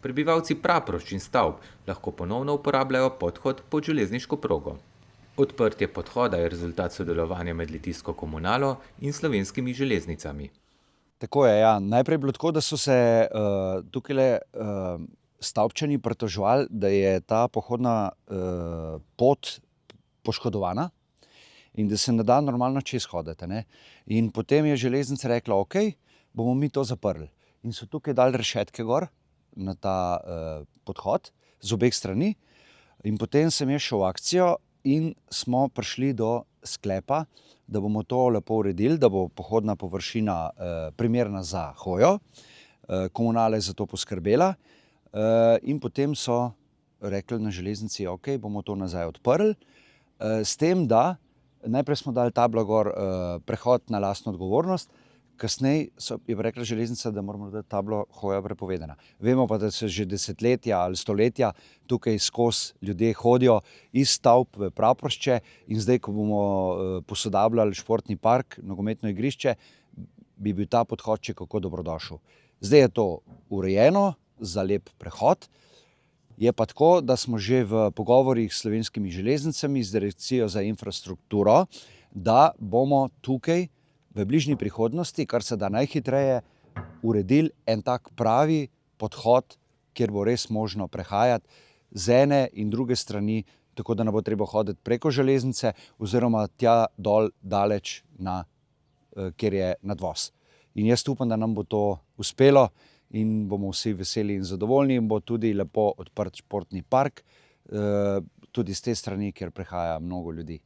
Prebivalci Praprošč in stavb lahko ponovno uporabljajo podhod pod železniško progo. Odprtje podhoda je rezultat sodelovanja med Litijsko komunalo in Slovenskimi železnicami. Tako je, ja. Najprej je bilo tako, da so se tukaj stavbčani pritoževali, da je ta pohodna pot poškodovana in da se ne da normalno čez hoditi, ne. In potem je železnica rekla, okej, bomo mi to zaprli. In so tukaj dali rešetke gor na ta podhod z obeh strani. In potem sem jaz šel v akcijo in smo prišli do sklepa, da bomo to lepo uredili, da bo pohodna površina primerna za hojo. Komunala je za to poskrbela in potem so rekli na železnici, okej, bomo to nazaj odprli. S tem, da najprej smo dali tablo gor prehod na lastno odgovornost, kasneje je rekla železnica, da moramo dati tablo hoja prepovedana. Vemo pa, da se že desetletja ali stoletja tukaj skozi ljudje hodijo iz stavb v Praprošče in zdaj, ko bomo posodabljali športni park, nogometno igrišče, bi bil ta podhod še kako dobrodošel. Zdaj je to urejeno za lep prehod. Je pa tako, da smo že v pogovorih s Slovenskimi železnicami, z Direkcijo za infrastrukturo, da bomo tukaj v bližnji prihodnosti, kar se da najhitreje, uredili en tak pravi podhod, kjer bo res možno prehajati z ene in druge strani, tako da ne bo treba hoditi preko železnice oziroma tja dol daleč, kjer je nadvoz. In jaz upam, da nam bo to uspelo in bomo vsi veseli in zadovoljni in bo tudi lepo odprt športni park, tudi s te strani, kjer prehaja mnogo ljudi.